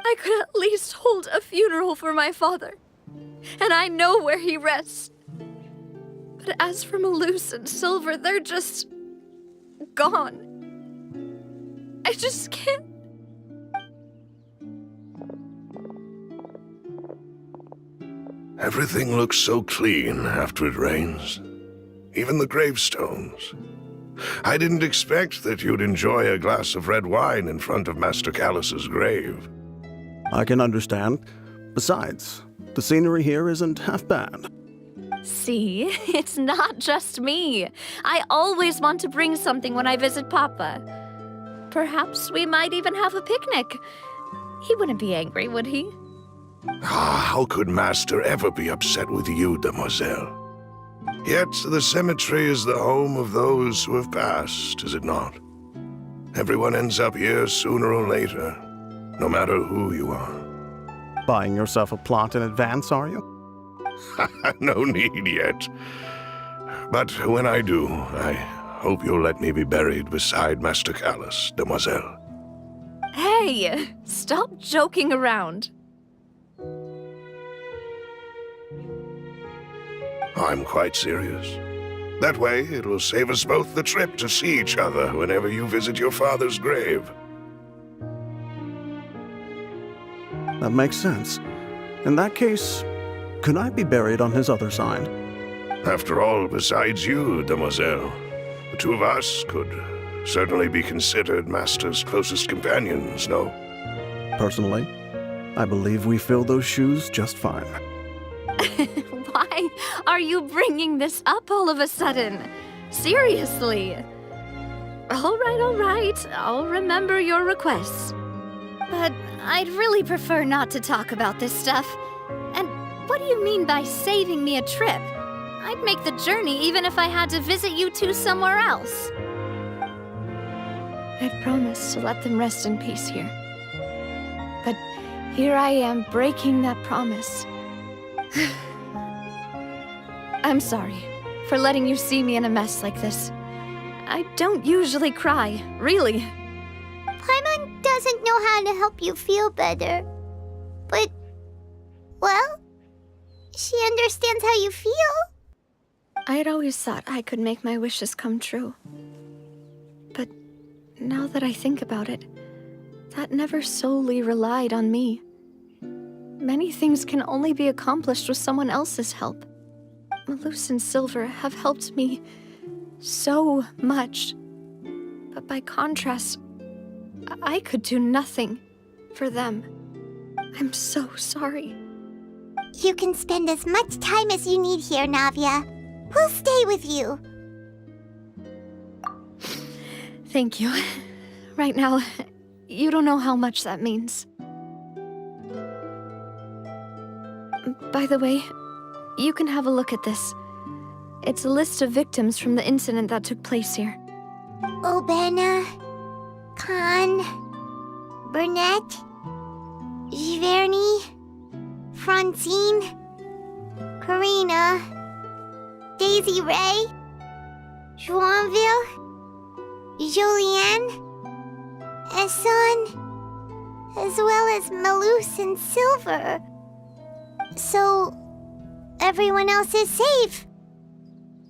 I could at least hold a funeral for my father. And I know where he rests. But as for Malus and Silver, they're just gone. I just can't. Everything looks so clean after it rains. Even the gravestones. I didn't expect that you'd enjoy a glass of red wine in front of Master Callus's grave. I can understand. Besides, the scenery here isn't half bad. See, it's not just me. I always want to bring something when I visit Papa. Perhaps we might even have a picnic. He wouldn't be angry, would he? How could Master ever be upset with you, demoiselle? Yet the cemetery is the home of those who have passed, is it not? Everyone ends up here sooner or later, no matter who you are. Buying yourself a plot in advance, are you? No need yet. But when I do, I hope you'll let me be buried beside Master Callus, demoiselle. Hey, stop joking around. I'm quite serious. That way, it will save us both the trip to see each other whenever you visit your father's grave. That makes sense. In that case, could I be buried on his other side? After all, besides you, demoiselle, the two of us could certainly be considered Master's closest companions, no? Personally, I believe we fill those shoes just fine. Why are you bringing this up all of a sudden? Seriously. All right. I'll remember your requests. But I'd really prefer not to talk about this stuff. And what do you mean by saving me a trip? I'd make the journey even if I had to visit you two somewhere else. I'd promised to let them rest in peace here. But here I am breaking that promise. I'm sorry for letting you see me in a mess like this. I don't usually cry, really. Paimon doesn't know how to help you feel better. But, well, she understands how you feel. I had always thought I could make my wishes come true. But now that I think about it, that never solely relied on me. Many things can only be accomplished with someone else's help. Malus and Silver have helped me so much. But by contrast, I could do nothing for them. I'm so sorry. You can spend as much time as you need here, Navia. We'll stay with you. Thank you. Right now, you don't know how much that means. By the way, you can have a look at this. It's a list of victims from the incident that took place here. Obena, Khan, Burnett, Giverny, Francine, Karina, Daisy Ray, Joinville, Julianne, Esson, as well as Malus and Silver. So, everyone else is safe.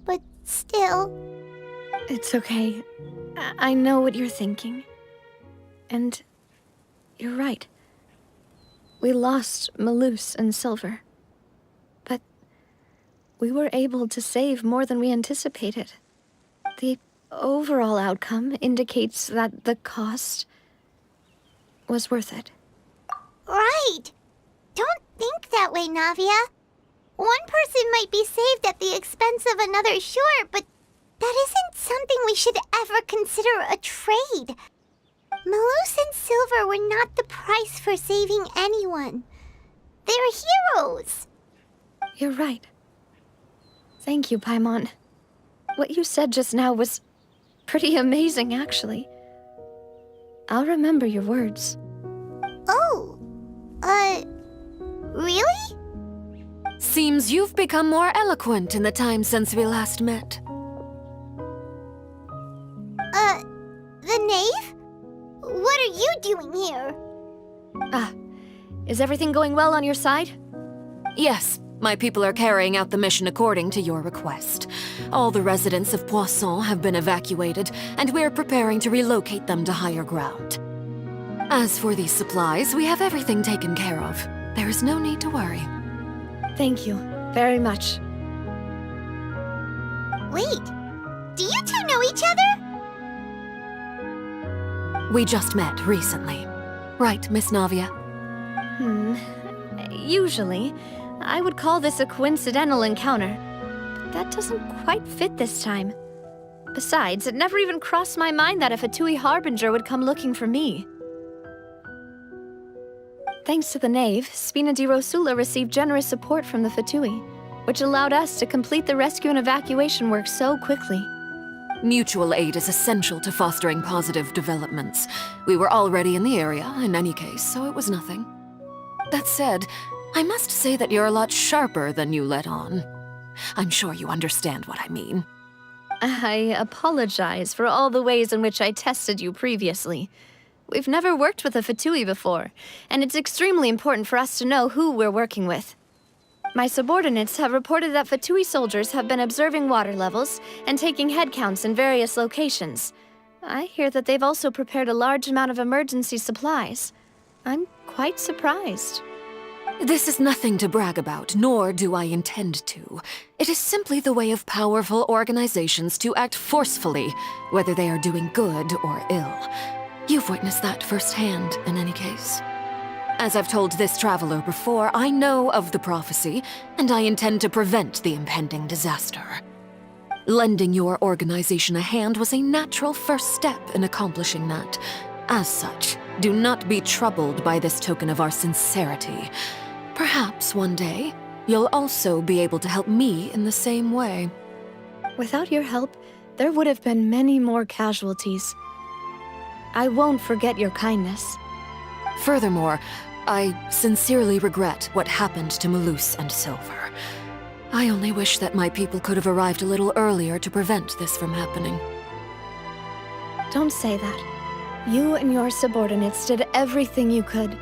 But still... It's okay. I know what you're thinking. And you're right. We lost Malus and Silver. But we were able to save more than we anticipated. The overall outcome indicates that the cost was worth it. Right! Don't think that way, Navia. One person might be saved at the expense of another, sure, but that isn't something we should ever consider a trade. Malus and Silver were not the price for saving anyone. They're heroes. You're right. Thank you, Paimon. What you said just now was pretty amazing, actually. I'll remember your words. Oh, really? Seems you've become more eloquent in the time since we last met. The knave? What are you doing here? Ah, Is everything going well on your side? Yes, my people are carrying out the mission according to your request. All the residents of Poisson have been evacuated, and we're preparing to relocate them to higher ground. As for these supplies, we have everything taken care of. There is no need to worry. Thank you very much. Wait, do you two know each other? We just met recently. Right, Miss Navia? Usually, I would call this a coincidental encounter. But that doesn't quite fit this time. Besides, it never even crossed my mind that a Fatui Harbinger would come looking for me. Thanks to the Knave, Spina di Rosula received generous support from the Fatui, which allowed us to complete the rescue and evacuation work so quickly. Mutual aid is essential to fostering positive developments. We were already in the area, in any case, so it was nothing. That said, I must say that you're a lot sharper than you let on. I'm sure you understand what I mean. I apologize for all the ways in which I tested you previously. We've never worked with a Fatui before, and it's extremely important for us to know who we're working with. My subordinates have reported that Fatui soldiers have been observing water levels and taking head counts in various locations. I hear that they've also prepared a large amount of emergency supplies. I'm quite surprised. This is nothing to brag about, nor do I intend to. It is simply the way of powerful organizations to act forcefully, whether they are doing good or ill. You've witnessed that firsthand, in any case. As I've told this traveler before, I know of the prophecy, and I intend to prevent the impending disaster. Lending your organization a hand was a natural first step in accomplishing that. As such, do not be troubled by this token of our sincerity. Perhaps one day, you'll also be able to help me in the same way. Without your help, there would have been many more casualties. I won't forget your kindness. Furthermore, I sincerely regret what happened to Malus and Silver. I only wish that my people could have arrived a little earlier to prevent this from happening. Don't say that. You and your subordinates did everything you could.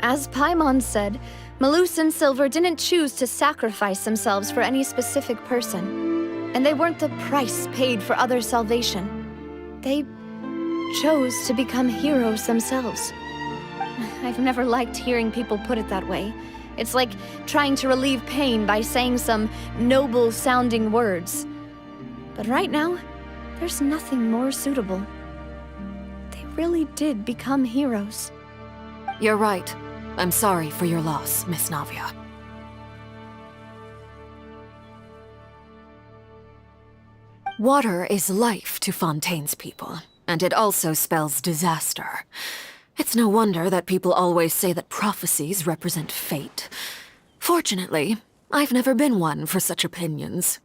As Paimon said, Malus and Silver didn't choose to sacrifice themselves for any specific person. And they weren't the price paid for other salvation. They chose to become heroes themselves. I've never liked hearing people put it that way. It's like trying to relieve pain by saying some noble-sounding words. But right now, there's nothing more suitable. They really did become heroes. You're right. I'm sorry for your loss, Miss Navia. Water is life to Fontaine's people, and it also spells disaster. It's no wonder that people always say that prophecies represent fate. Fortunately, I've never been one for such opinions.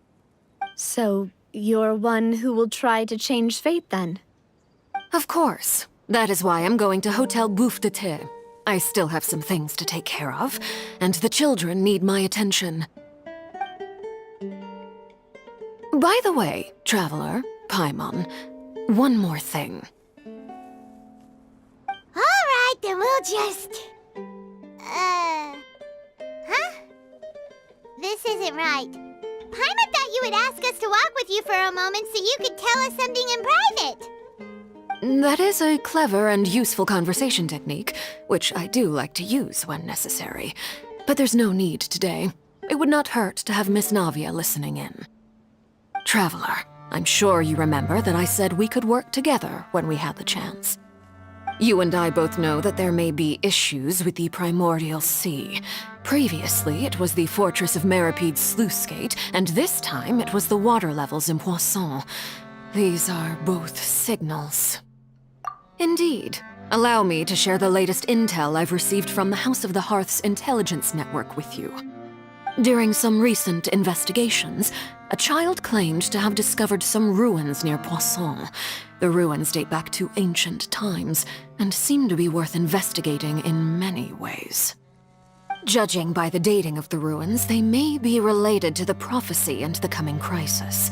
So, you're one who will try to change fate, then? Of course. That is why I'm going to Hotel Bouffe de Thé. I still have some things to take care of, and the children need my attention. By the way, Traveler, Paimon, one more thing. Alright, then we'll just... Huh? This isn't right. Paimon thought you would ask us to walk with you for a moment so you could tell us something in private. That is a clever and useful conversation technique, which I do like to use when necessary. But there's no need today. It would not hurt to have Miss Navia listening in. Traveler, I'm sure you remember that I said we could work together when we had the chance. You and I both know that there may be issues with the Primordial Sea. Previously, it was the fortress of Maripede's sluice gate, and this time it was the water levels in Poisson. These are both signals. Indeed. Allow me to share the latest intel I've received from the House of the Hearth's intelligence network with you. During some recent investigations, a child claimed to have discovered some ruins near Poisson. The ruins date back to ancient times, and seem to be worth investigating in many ways. Judging by the dating of the ruins, they may be related to the prophecy and the coming crisis.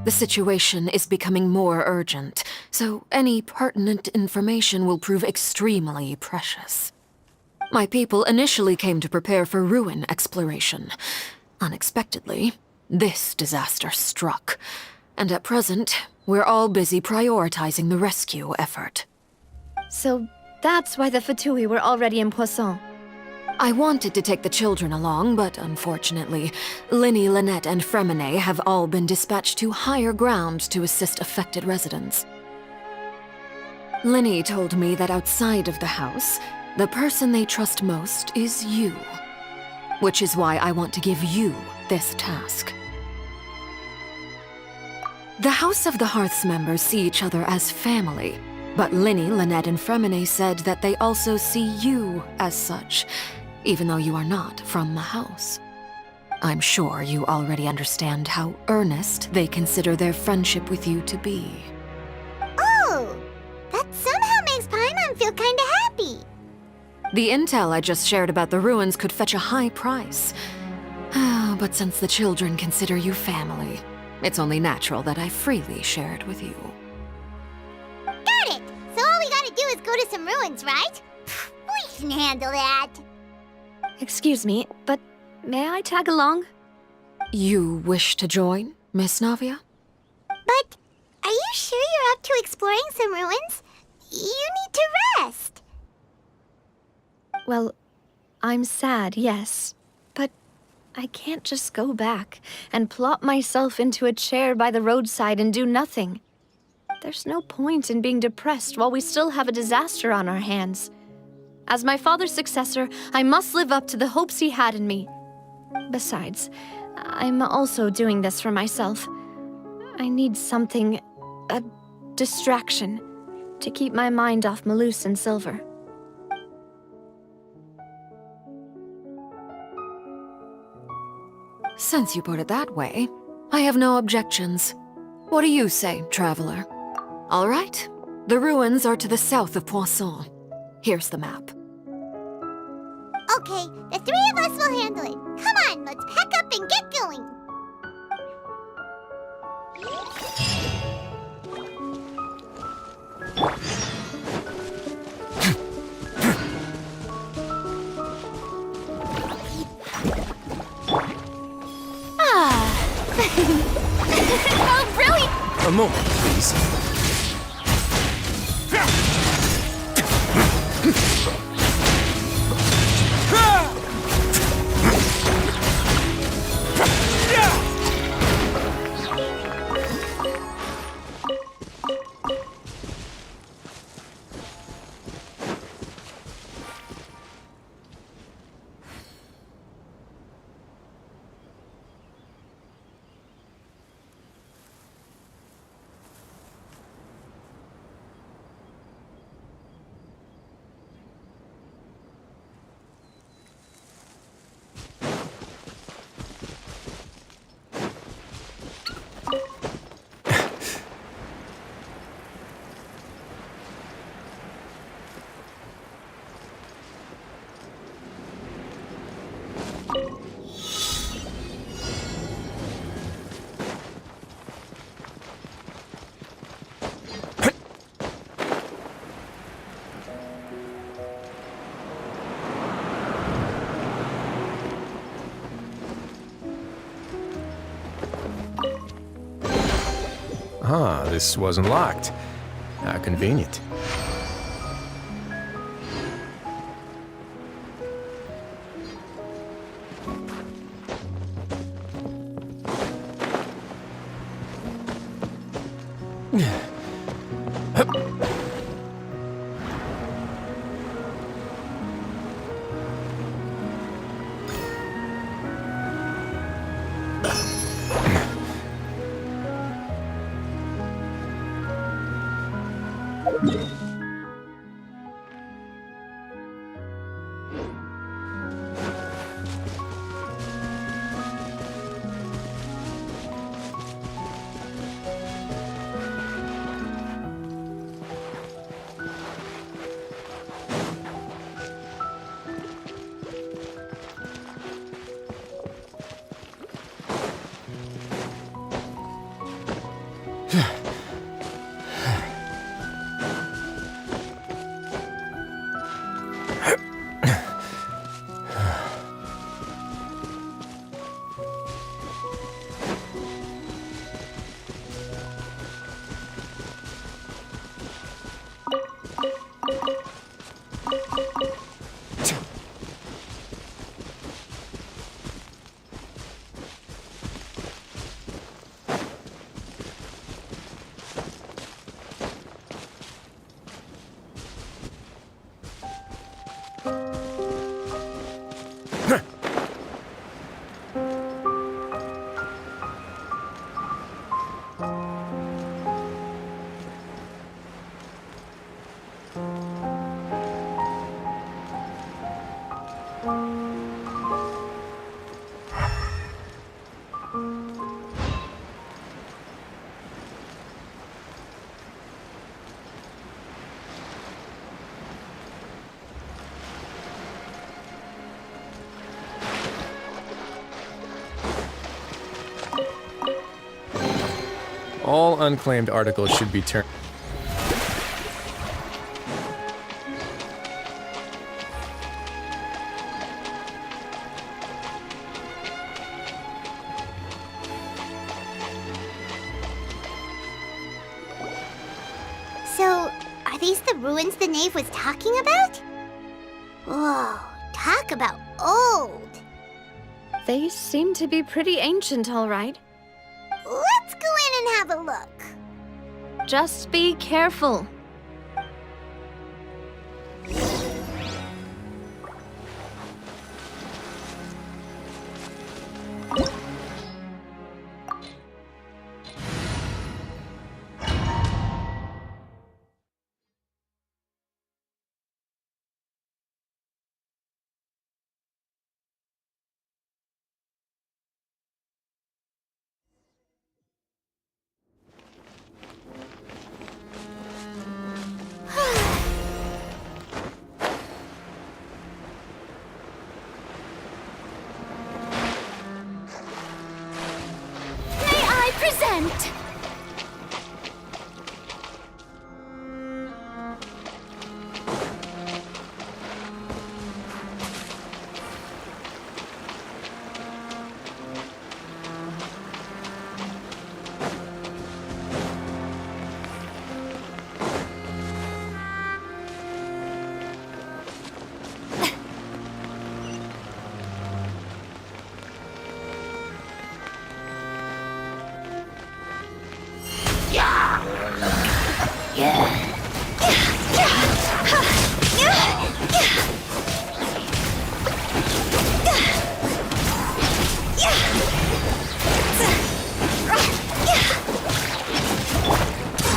The situation is becoming more urgent, so any pertinent information will prove extremely precious. My people initially came to prepare for ruin exploration. Unexpectedly, this disaster struck, and at present, we're all busy prioritizing the rescue effort. So that's why the Fatui were already in Poisson. I wanted to take the children along, but unfortunately, Linny, Lynette, and Fremine have all been dispatched to higher ground to assist affected residents. Linny told me that outside of the house, the person they trust most is you. Which is why I want to give you this task. The House of the Hearth's members see each other as family, but Linny, Lynette, and Fremine said that they also see you as such, even though you are not from the house. I'm sure you already understand how earnest they consider their friendship with you to be. Oh, that somehow makes Paimon feel kinda happy. The intel I just shared about the ruins could fetch a high price. But since the children consider you family, it's only natural that I freely share it with you. Got it! So all we gotta do is go to some ruins, right? We can handle that. Excuse me, but may I tag along? You wish to join, Miss Navia? But are you sure you're up to exploring some ruins? You need to rest. Well, I'm sad, yes. But I can't just go back and plop myself into a chair by the roadside and do nothing. There's no point in being depressed while we still have a disaster on our hands. As my father's successor, I must live up to the hopes he had in me. Besides, I'm also doing this for myself. I need something, a distraction, to keep my mind off Malus and Silver. Since you put it that way, I have no objections. What do you say, traveler? All right. The ruins are to the south of Poisson. Here's the map. Okay, the three of us will handle it. Come on, let's pack up and get going. Oh, brilliant! A moment, please. Ah, this wasn't locked. How convenient. All unclaimed articles should be turned. So, are these the ruins the knave was talking about? Whoa, talk about old. They seem to be pretty ancient, all right. Let's go in and have a look. Just be careful. Present!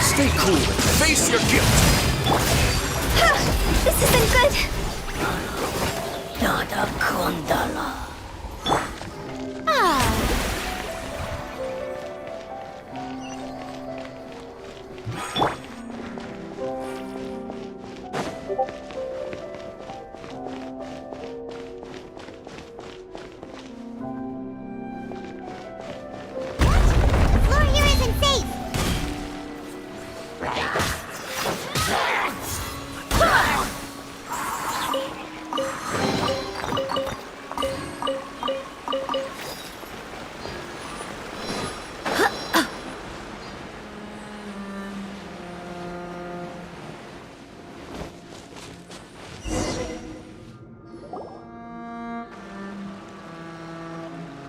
Stay cool and face your guilt! This isn't good! Nada Kundala. Ah. The floor here isn't safe!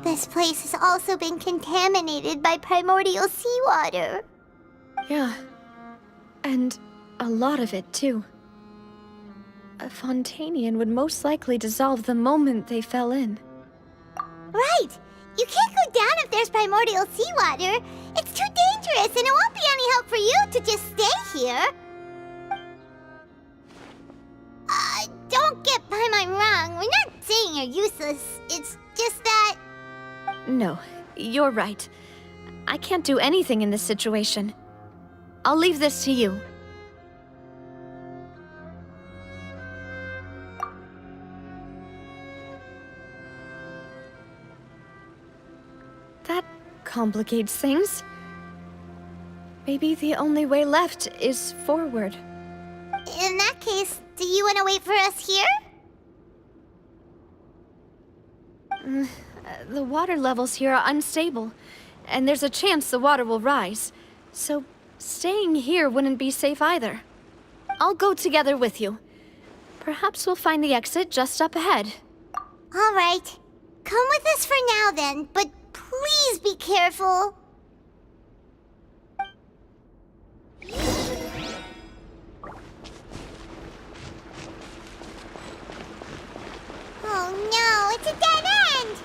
This place has also been contaminated by primordial seawater. Yeah. And a lot of it, too. A Fontanian would most likely dissolve the moment they fell in. Right! You can't go down if there's primordial seawater. It's too dangerous, and it won't be any help for you to just stay here. Don't get by my wrong. We're not saying you're useless. It's just that... No, you're right. I can't do anything in this situation. I'll leave this to you. That complicates things. Maybe the only way left is forward. In that case, do you want to wait for us here? The water levels here are unstable, and there's a chance the water will rise. So staying here wouldn't be safe either. I'll go together with you. Perhaps we'll find the exit just up ahead. All right. Come with us for now then, but please be careful. Oh no, it's a dead end!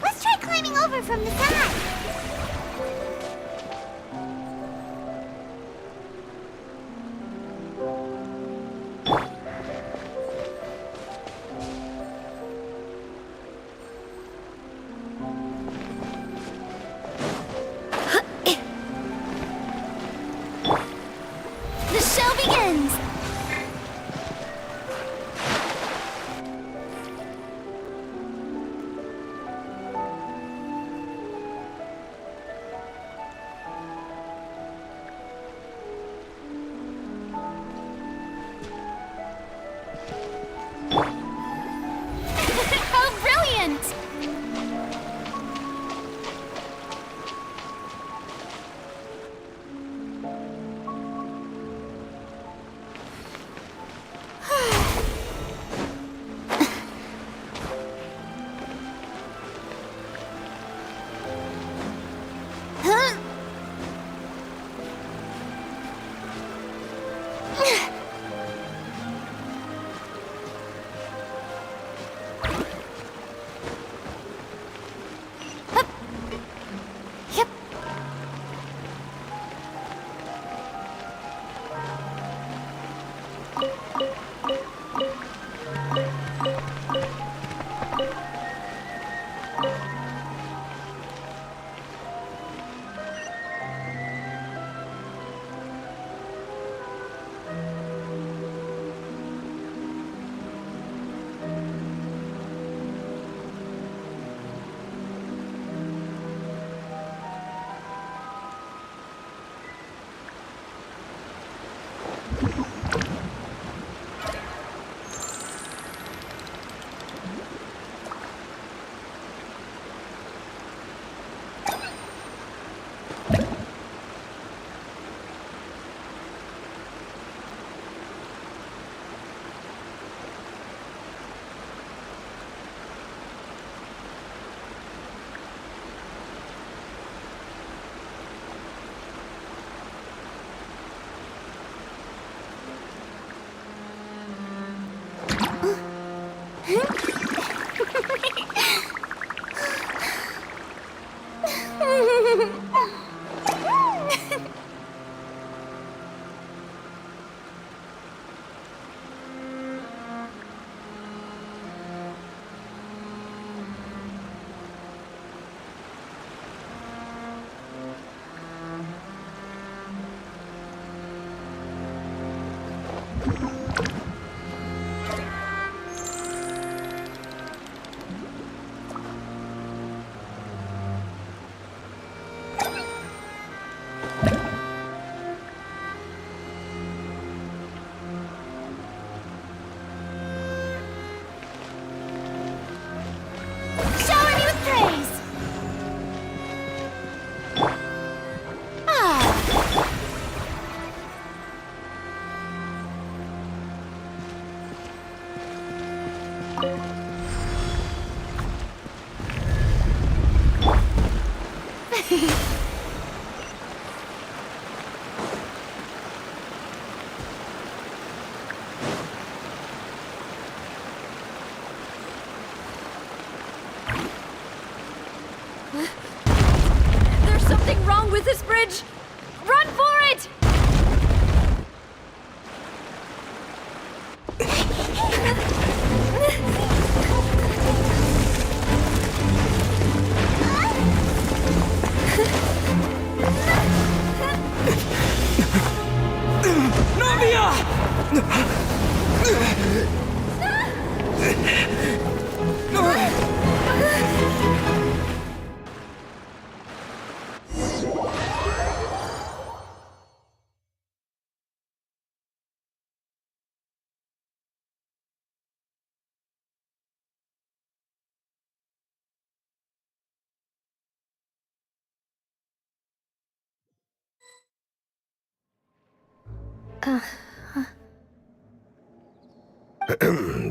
Let's try climbing over from the side. The show begins! How brilliant! Huh? Yep. Shower me with praise! There's something wrong with this bridge! Run for it!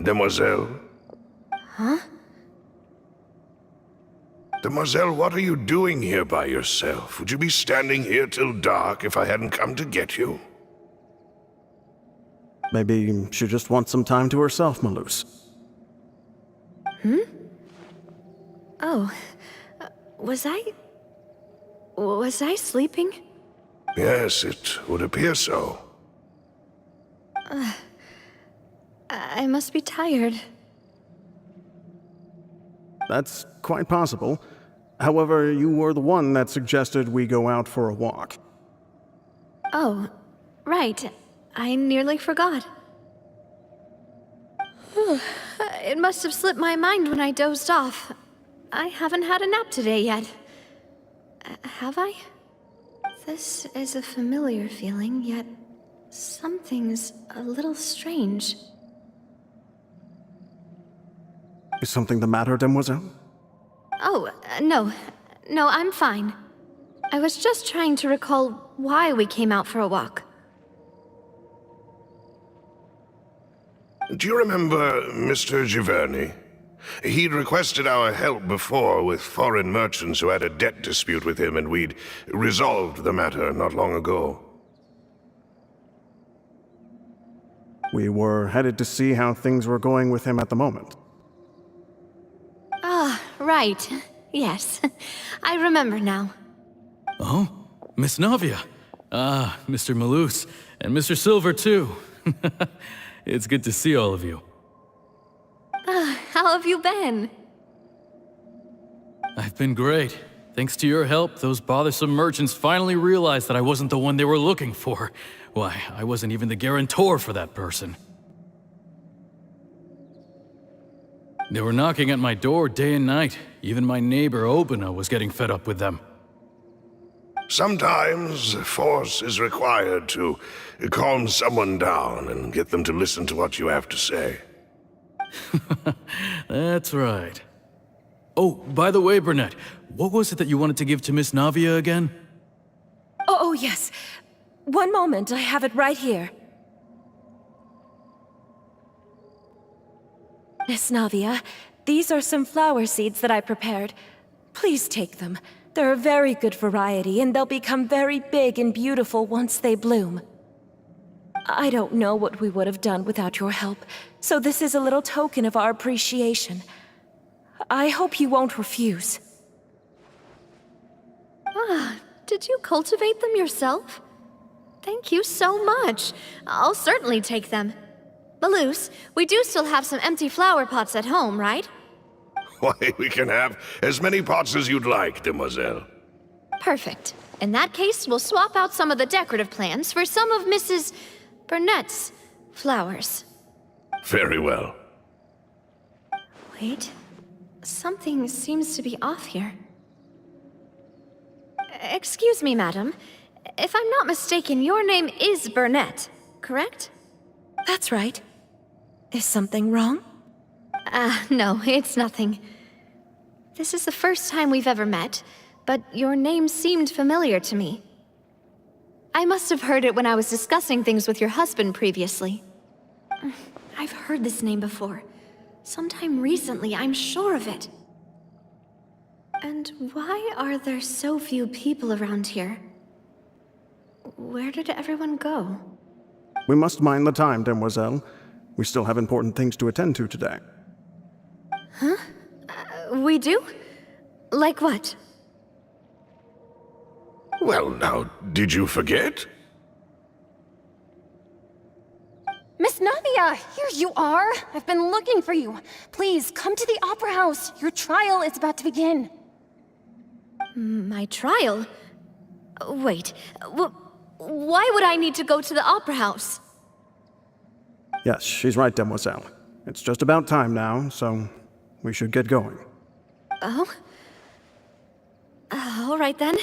Demoiselle? Huh? Demoiselle, what are you doing here by yourself? Would you be standing here till dark if I hadn't come to get you? Maybe she just wants some time to herself, Malus. Oh, was I sleeping? Yes, it would appear so. I must be tired. That's quite possible. However, you were the one that suggested we go out for a walk. Oh, right. I nearly forgot. It must have slipped my mind when I dozed off. I haven't had a nap today yet. Have I? This is a familiar feeling, yet something's a little strange. Is something the matter, Demoiselle? Oh, no. No, I'm fine. I was just trying to recall why we came out for a walk. Do you remember Mr. Giverny? He'd requested our help before with foreign merchants who had a debt dispute with him, and we'd resolved the matter not long ago. We were headed to see how things were going with him at the moment. Ah, right. Yes. I remember now. Oh, Miss Navia. Ah, Mr. Malus, and Mr. Silver, too. It's good to see all of you. How have you been? I've been great. Thanks to your help, those bothersome merchants finally realized that I wasn't the one they were looking for. Why, I wasn't even the guarantor for that person. They were knocking at my door day and night. Even my neighbor, Obina, was getting fed up with them. Sometimes force is required to calm someone down and get them to listen to what you have to say. That's right. Oh, by the way, Burnett, what was it that you wanted to give to Miss Navia again? Oh, yes. One moment, I have it right here. Miss Navia, these are some flower seeds that I prepared. Please take them. They're a very good variety, and they'll become very big and beautiful once they bloom. I don't know what we would have done without your help, so this is a little token of our appreciation. I hope you won't refuse. Did you cultivate them yourself? Thank you so much. I'll certainly take them. Malus, we do still have some empty flower pots at home, right? Why, we can have as many pots as you'd like, Demoiselle. Perfect. In that case, we'll swap out some of the decorative plants for some of Mrs. Burnett's flowers. Very well. Wait. Something seems to be off here. Excuse me, madam. If I'm not mistaken, your name is Burnett, correct? That's right. Is something wrong? No, it's nothing. This is the first time we've ever met, but your name seemed familiar to me. I must have heard it when I was discussing things with your husband previously. I've heard this name before. Sometime recently, I'm sure of it. And why are there so few people around here? Where did everyone go? We must mind the time, Demoiselle. We still have important things to attend to today. We do? Like what? Well, now, did you forget? Miss Navia, here you are! I've been looking for you. Please, come to the Opera House. Your trial is about to begin. My trial? Wait, why would I need to go to the Opera House? Yes, she's right, Demoiselle. It's just about time now, so we should get going. Oh? All right then.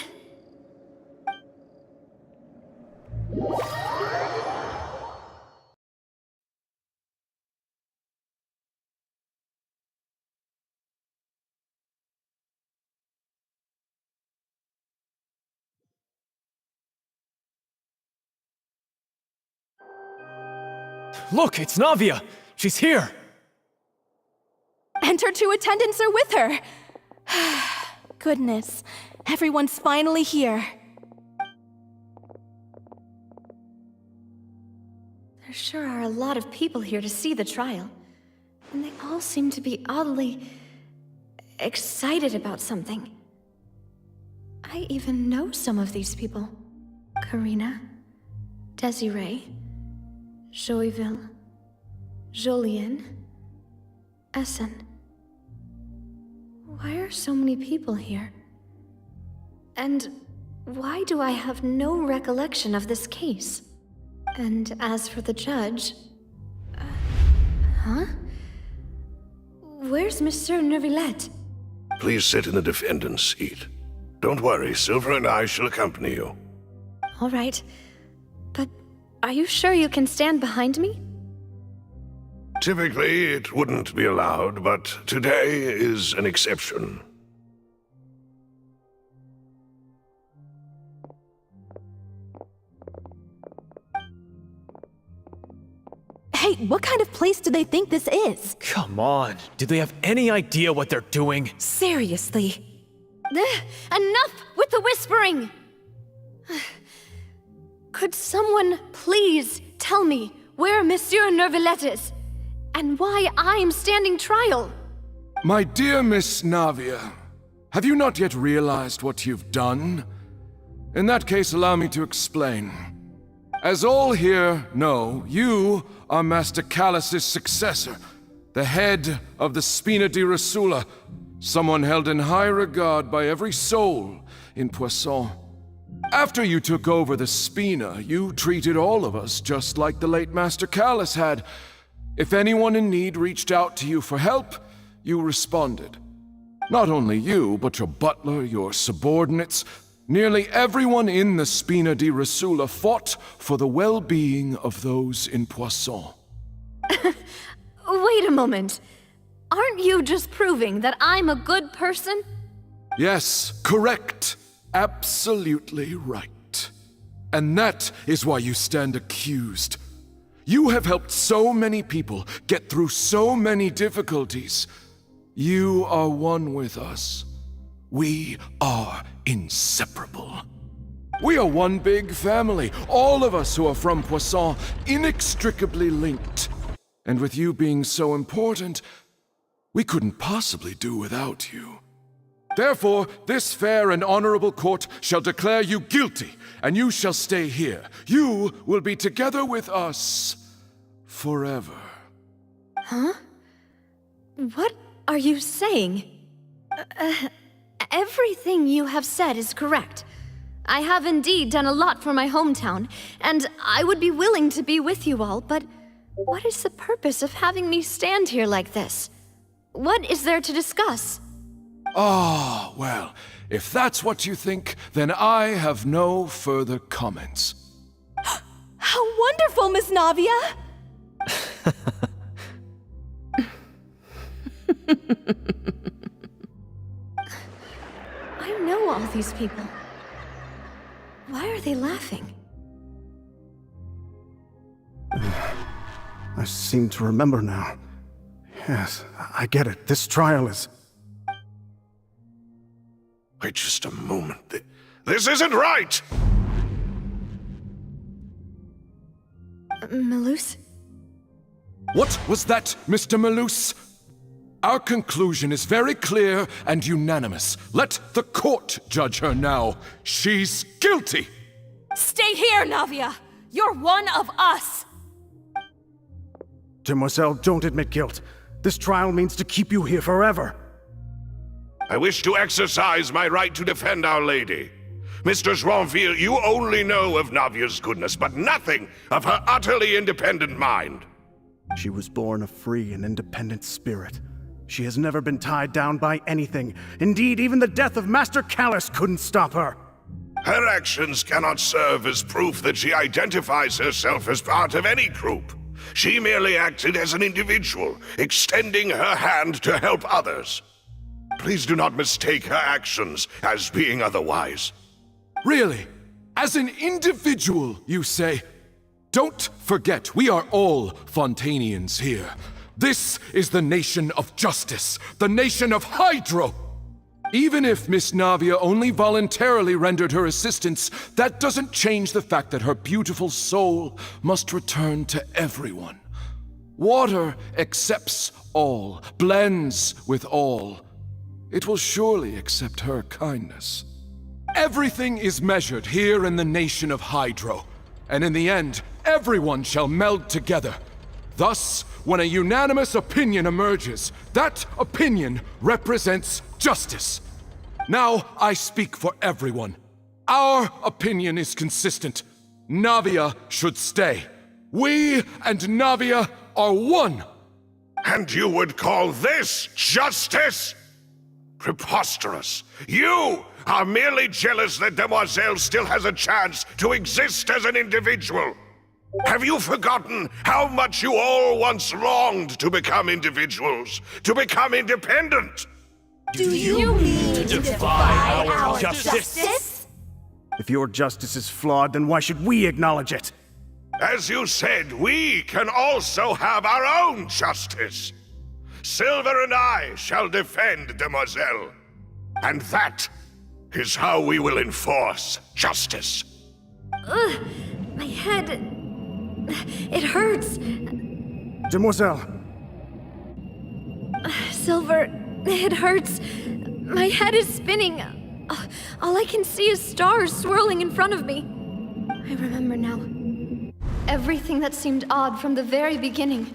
Look, it's Navia! She's here! And her two attendants are with her. Goodness, everyone's finally here. There sure are a lot of people here to see the trial. And they all seem to be oddly excited about something. I even know some of these people. Karina, Desiree, Joyville, Jolien, Essen. Why are so many people here? And why do I have no recollection of this case? And as for the judge... huh? Where's Monsieur Neuvillette? Please sit in the defendant's seat. Don't worry, Silver and I shall accompany you. All right. But are you sure you can stand behind me? Typically, it wouldn't be allowed, but today is an exception. Hey, what kind of place do they think this is? Come on, do they have any idea what they're doing? Seriously. Enough with the whispering! Could someone please tell me where Monsieur Neuvillette is? And why I'm standing trial? My dear Miss Navia, have you not yet realized what you've done? In that case, allow me to explain. As all here know, you are Master Callus's successor, the head of the Spina di Rosula, someone held in high regard by every soul in Poisson. After you took over the Spina, you treated all of us just like the late Master Callus had. If anyone in need reached out to you for help, you responded. Not only you, but your butler, your subordinates, nearly everyone in the Spina di Rosula fought for the well-being of those in Poisson. Wait a moment. Aren't you just proving that I'm a good person? Yes, correct. Absolutely right. And that is why you stand accused. You have helped so many people get through so many difficulties. You are one with us. We are inseparable. We are one big family, all of us who are from Poisson, inextricably linked. And with you being so important, we couldn't possibly do without you. Therefore, this fair and honorable court shall declare you guilty, and you shall stay here. You will be together with us forever. Huh? What are you saying? Everything you have said is correct. I have indeed done a lot for my hometown, and I would be willing to be with you all, but what is the purpose of having me stand here like this? What is there to discuss? Ah, well, if that's what you think, then I have no further comments. How wonderful, Miss Navia! I know all these people. Why are they laughing? I seem to remember now. Yes, I get it. This trial is... Wait just a moment. This isn't right! Malus? What was that, Mr. Malus? Our conclusion is very clear and unanimous. Let the court judge her now. She's guilty! Stay here, Navia! You're one of us! Demoiselle, don't admit guilt. This trial means to keep you here forever. I wish to exercise my right to defend Our Lady. Mr. Joinville, you only know of Navia's goodness, but nothing of her utterly independent mind. She was born a free and independent spirit. She has never been tied down by anything. Indeed, even the death of Master Callus couldn't stop her. Her actions cannot serve as proof that she identifies herself as part of any group. She merely acted as an individual, extending her hand to help others. Please do not mistake her actions as being otherwise. Really? As an individual, you say? Don't forget, we are all Fontanians here. This is the nation of justice, the nation of Hydro. Even if Miss Navia only voluntarily rendered her assistance, that doesn't change the fact that her beautiful soul must return to everyone. Water accepts all, blends with all. It will surely accept her kindness. Everything is measured here in the nation of Hydro, and in the end, everyone shall meld together. Thus, when a unanimous opinion emerges, that opinion represents justice. Now I speak for everyone. Our opinion is consistent. Navia should stay. We and Navia are one. And you would call this justice? Preposterous. You are merely jealous that Demoiselle still has a chance to exist as an individual. Have you forgotten how much you all once longed to become individuals, to become independent? Do you mean to defy our justice? If your justice is flawed, then why should we acknowledge it? As you said, we can also have our own justice. Silver and I shall defend Demoiselle. And that is how we will enforce justice. Ugh, my head... It hurts. Demoiselle. Silver, it hurts. My head is spinning. All I can see is stars swirling in front of me. I remember now. Everything that seemed odd from the very beginning.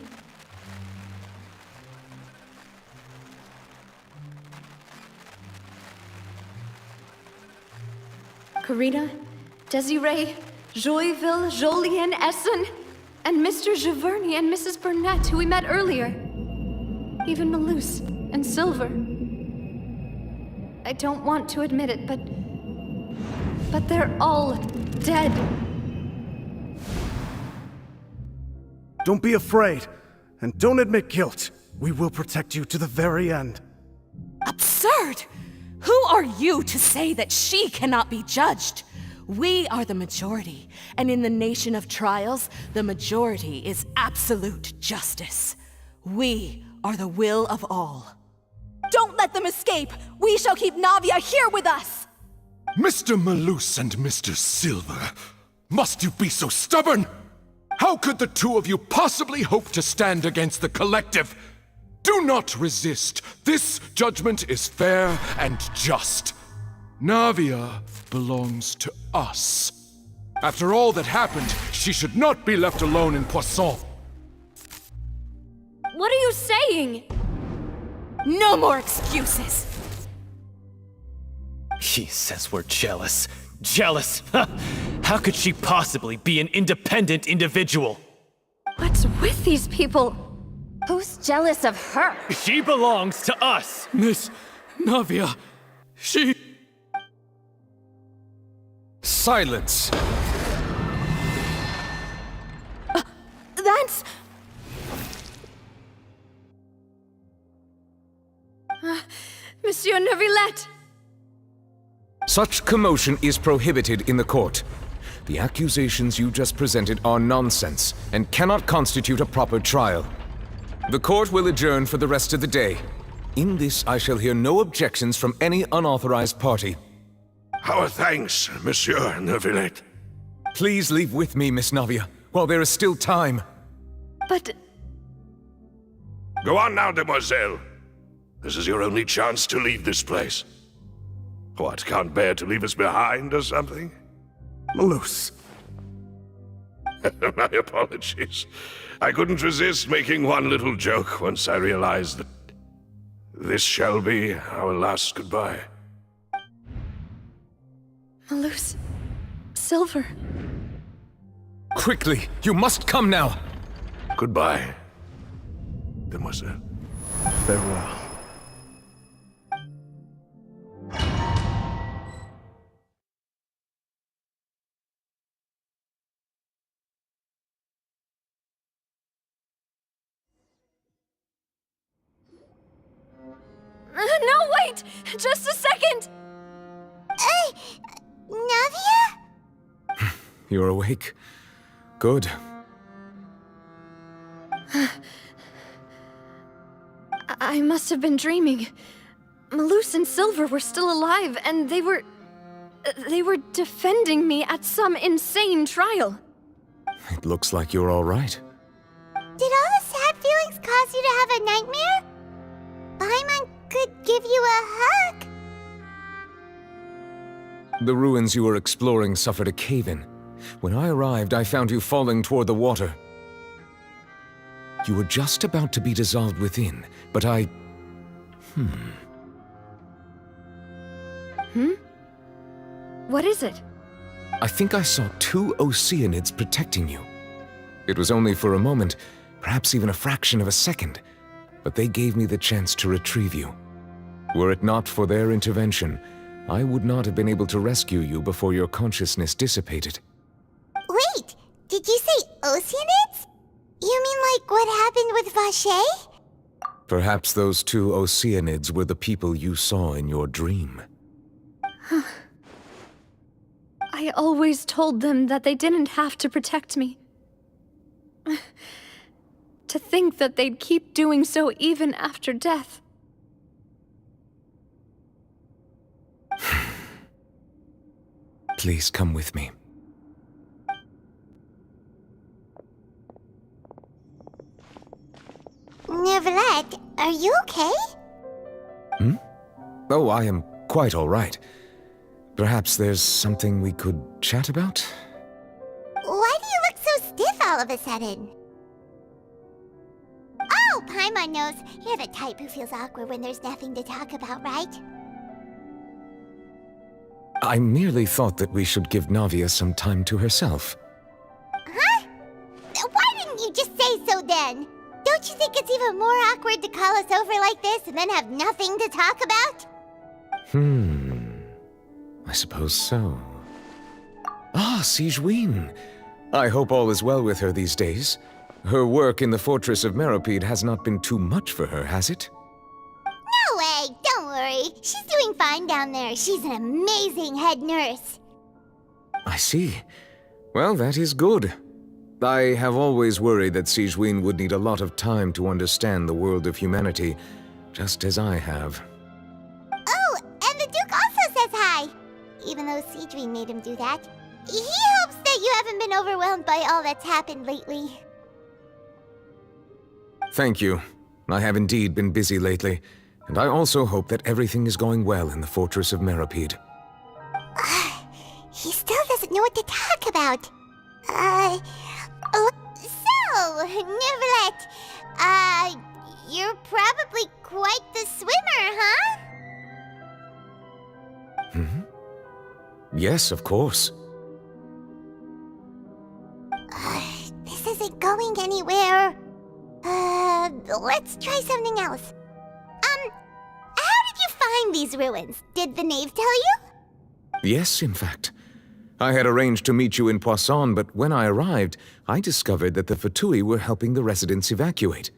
Karina, Desiree, Joyville, Jolien, Essen, and Mr. Giverny and Mrs. Burnett, who we met earlier. Even Malus and Silver. I don't want to admit it, but they're all dead. Don't be afraid, and don't admit guilt. We will protect you to the very end. Absurd! Who are you to say that she cannot be judged? We are the majority, and in the nation of trials, the majority is absolute justice. We are the will of all. Don't let them escape! We shall keep Navia here with us! Mr. Malus and Mr. Silver, must you be so stubborn? How could the two of you possibly hope to stand against the collective? Do not resist. This judgment is fair and just. Navia belongs to us. After all that happened, she should not be left alone in Poisson. What are you saying? No more excuses! He says we're jealous. Jealous? How could she possibly be an independent individual? What's with these people? Who's jealous of her? She belongs to us! Miss Navia, she... Silence! That's... Monsieur Neuvillette! Such commotion is prohibited in the court. The accusations you just presented are nonsense and cannot constitute a proper trial. The court will adjourn for the rest of the day. In this, I shall hear no objections from any unauthorized party. Our thanks, Monsieur Neuvillette. Please leave with me, Miss Navia, while there is still time. But... Go on now, Demoiselle. This is your only chance to leave this place. What, can't bear to leave us behind or something? Malus. My apologies. I couldn't resist making one little joke once I realized that this shall be our last goodbye. Malus... Silver... Quickly, you must come now! Goodbye, Demoiselle. Farewell. No, wait! Just a second! Navia? You're awake? good. I must have been dreaming. Malus and Silver were still alive, and they were defending me at some insane trial. It looks like you're all right. Did all the sad feelings cause you to have a nightmare? Paimon could give you a hug. The ruins you were exploring suffered a cave-in. When I arrived, I found you falling toward the water. You were just about to be dissolved within, but I... What is it? I think I saw 2 Oceanids protecting you. It was only for a moment, perhaps even a fraction of a second, but they gave me the chance to retrieve you. Were it not for their intervention, I would not have been able to rescue you before your consciousness dissipated. Wait, did you say Oceanids? You mean like what happened with Vache? Perhaps those 2 Oceanids were the people you saw in your dream. I always told them that they didn't have to protect me. To think that they'd keep doing so even after death. Please come with me. Neverlet, are you okay? Oh, I am quite all right. Perhaps there's something we could chat about? Why do you look so stiff all of a sudden? Oh, Paimon knows. You're the type who feels awkward when there's nothing to talk about, right? I merely thought that we should give Navia some time to herself. Huh? Why didn't you just say so then? Don't you think it's even more awkward to call us over like this and then have nothing to talk about? I suppose so. Ah, Sigewinne. I hope all is well with her these days. Her work in the Fortress of Meropide has not been too much for her, has it? No way! Don't worry. She's doing fine down there. She's an amazing head nurse. I see. Well, that is good. I have always worried that Sigewinne would need a lot of time to understand the world of humanity, just as I have. Oh, and the Duke also says hi! Even though Sigewinne made him do that. He hopes that you haven't been overwhelmed by all that's happened lately. Thank you. I have indeed been busy lately, and I also hope that everything is going well in the Fortress of Meropide. He still doesn't know what to talk about. So, Neverlet, you're probably quite the swimmer, huh? Yes, of course. This isn't going anywhere. Let's try something else. How did you find these ruins? Did the knave tell you? Yes, in fact. I had arranged to meet you in Poisson, but when I arrived, I discovered that the Fatui were helping the residents evacuate.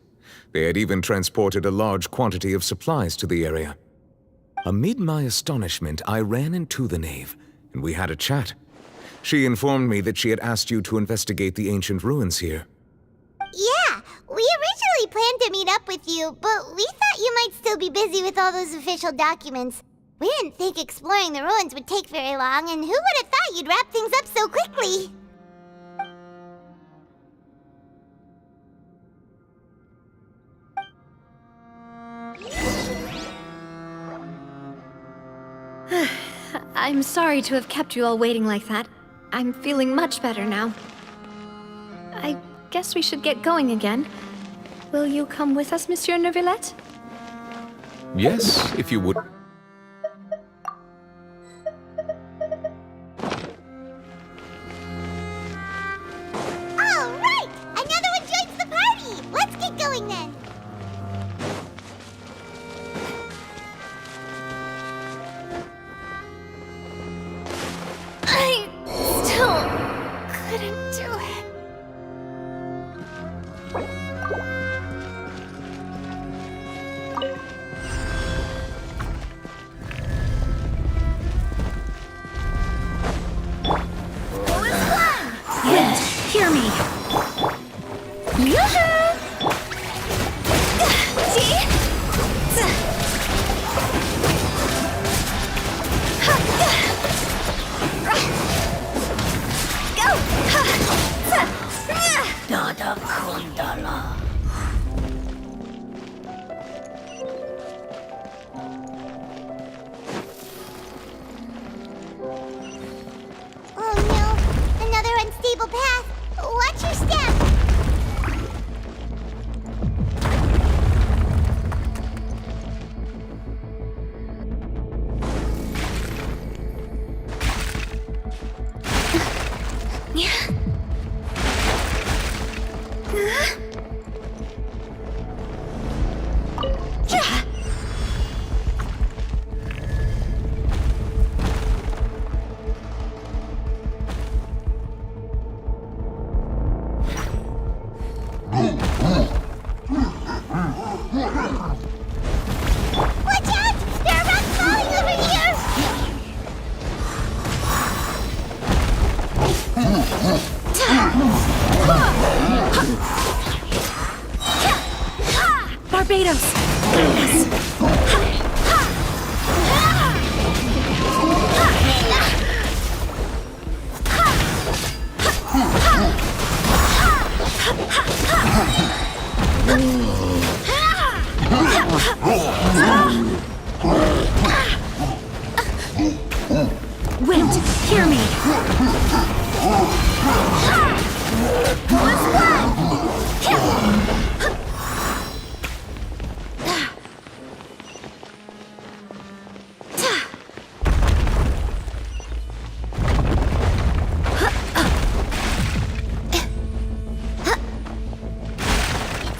They had even transported a large quantity of supplies to the area. Amid my astonishment, I ran into the knave, and we had a chat. She informed me that she had asked you to investigate the ancient ruins here. Yeah, we originally planned to meet up with you, but we thought you might still be busy with all those official documents. We didn't think exploring the ruins would take very long, and who would have thought you'd wrap things up so quickly? I'm sorry to have kept you all waiting like that. I'm feeling much better now. I guess we should get going again. Will you come with us, Monsieur Neuvillette? Yes, if you would. All right! Another one joins the party! Let's get going then! I still couldn't do it. hear me. Yoo-hoo! See? Dada Kundala. Oh no, another unstable path. Watch your step. Watch out! There are rocks falling over here! Barbados! Wind, hear me!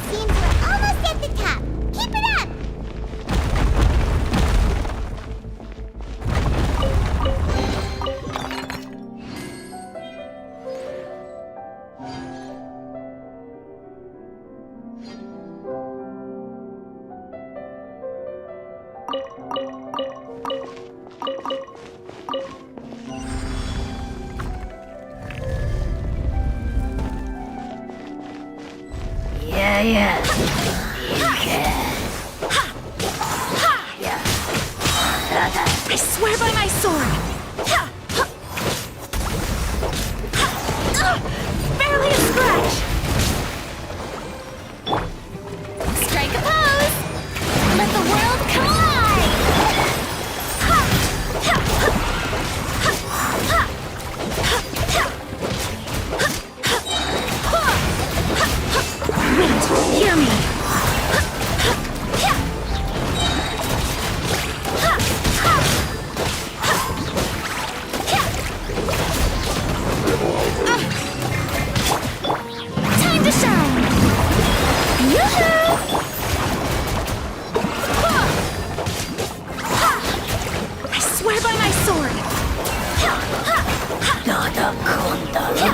Seems we're almost at the top. Keep it up! Yeah, yeah. You can. Yeah. I swear by my sword! Barely a scratch! Strike a pose! Let the world collide! Wind, hear me! Time to shine! Yoo-hoo! I swear by my sword! Dada Kundala.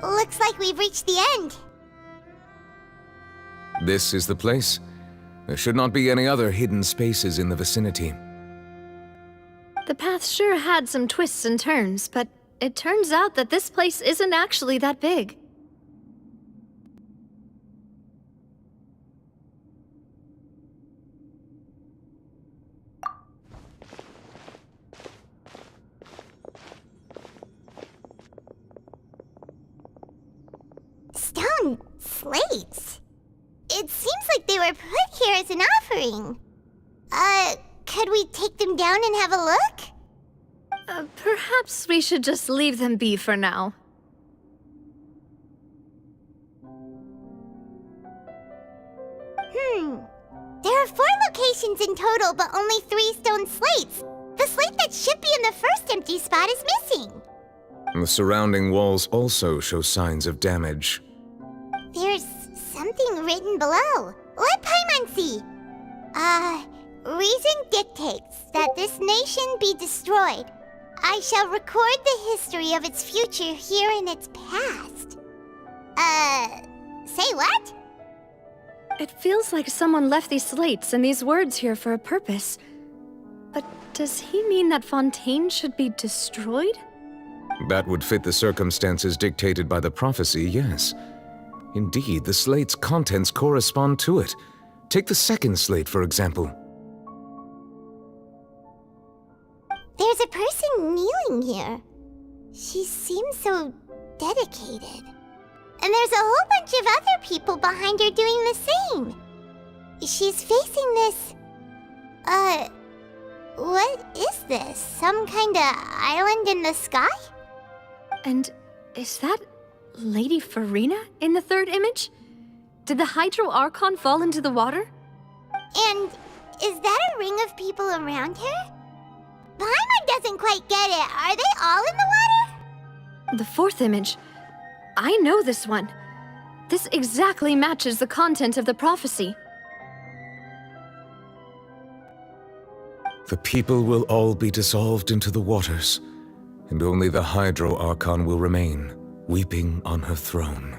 Looks like we've reached the end. This is the place. There should not be any other hidden spaces in the vicinity. The path sure had some twists and turns, but it turns out that this place isn't actually that big. Stone slates? It seems like they were put here as an offering. Could we take them down and have a look? Perhaps we should just leave them be for now. There are 4 locations in total, but only 3 stone slates. The slate that should be in the first empty spot is missing. The surrounding walls also show signs of damage. There's something written below. Let Paimon see. Reason dictates that this nation be destroyed. I shall record the history of its future here in its past. Say what? It feels like someone left these slates and these words here for a purpose. But does he mean that Fontaine should be destroyed? That would fit the circumstances dictated by the prophecy, yes. Indeed, the slate's contents correspond to it. Take the second slate, for example. There's a person kneeling here. She seems so dedicated. And there's a whole bunch of other people behind her doing the same. She's facing this... what is this? Some kind of island in the sky? And is that Lady Farina in the third image? Did the Hydro Archon fall into the water? And is that a ring of people around her? Paimon doesn't quite get it. Are they all in the water? The fourth image. I know this one. This exactly matches the content of the prophecy. The people will all be dissolved into the waters, and only the Hydro Archon will remain, weeping on her throne.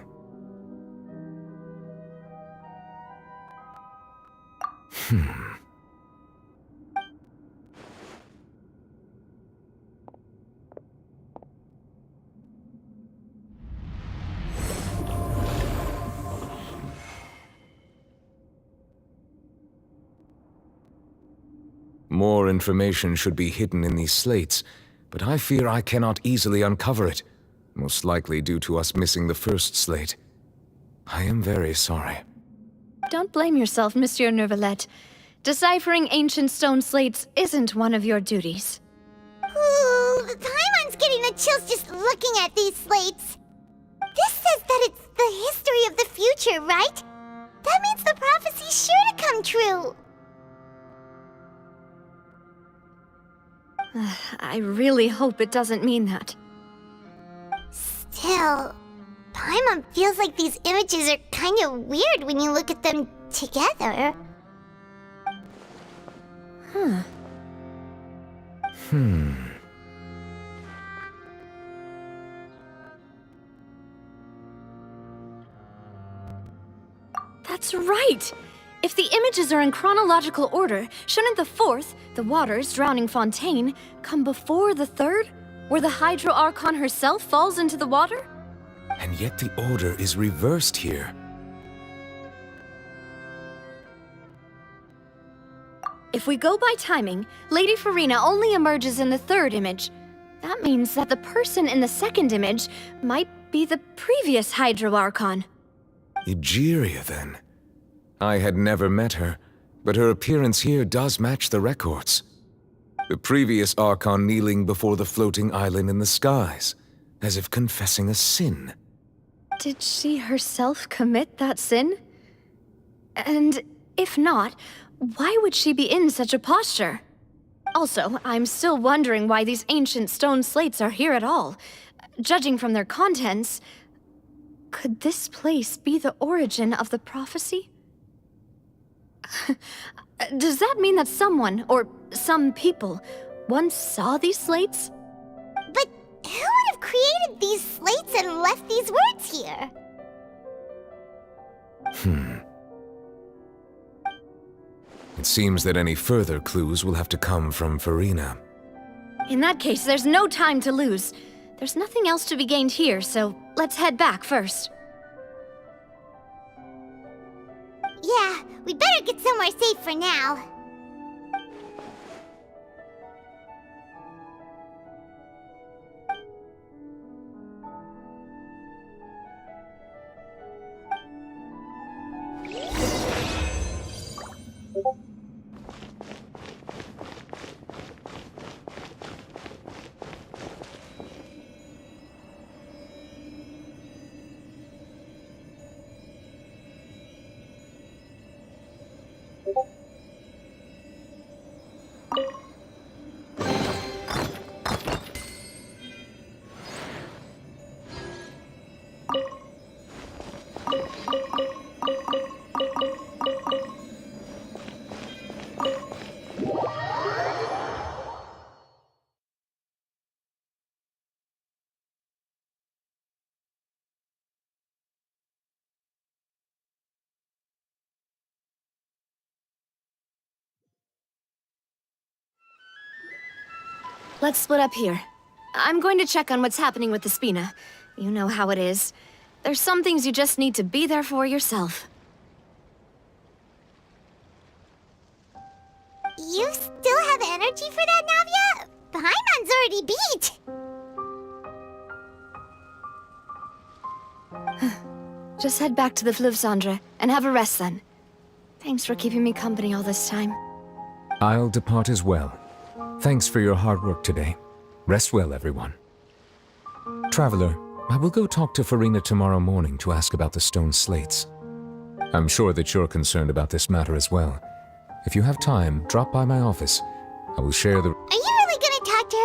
More information should be hidden in these slates, but I fear I cannot easily uncover it, most likely due to us missing the first slate. I am very sorry. Don't blame yourself, Monsieur Neuvillette. Deciphering ancient stone slates isn't one of your duties. Ooh, Paimon's getting the chills just looking at these slates. This says that it's the history of the future, right? That means the prophecy's sure to come true. I really hope it doesn't mean that. Still, Paimon feels like these images are kind of weird when you look at them together. That's right! If the images are in chronological order, shouldn't the fourth, the waters drowning Fontaine, come before the third, where the Hydro Archon herself falls into the water? And yet the order is reversed here. If we go by timing, Lady Farina only emerges in the third image. That means that the person in the second image might be the previous Hydro Archon. Egeria, then. I had never met her, but her appearance here does match the records. The previous Archon kneeling before the floating island in the skies, as if confessing a sin. Did she herself commit that sin? And if not, why would she be in such a posture? Also, I'm still wondering why these ancient stone slates are here at all. Judging from their contents, could this place be the origin of the prophecy? Does that mean that someone, or some people, once saw these slates? But who would have created these slates and left these words here? It seems that any further clues will have to come from Farina. In that case, there's no time to lose. There's nothing else to be gained here, so let's head back first. Yeah, we better get somewhere safe for now. let's split up here. I'm going to check on what's happening with the Spina. You know how it is. There's some things you just need to be there for yourself. You still have energy for that, Navia? Paimon's already beat! Just head back to the Fleuve Cendre and have a rest then. Thanks for keeping me company all this time. I'll depart as well. Thanks for your hard work today. Rest well, everyone. Traveler, I will go talk to Farina tomorrow morning to ask about the stone slates. I'm sure that you're concerned about this matter as well. If you have time, drop by my office. I will share the... Are you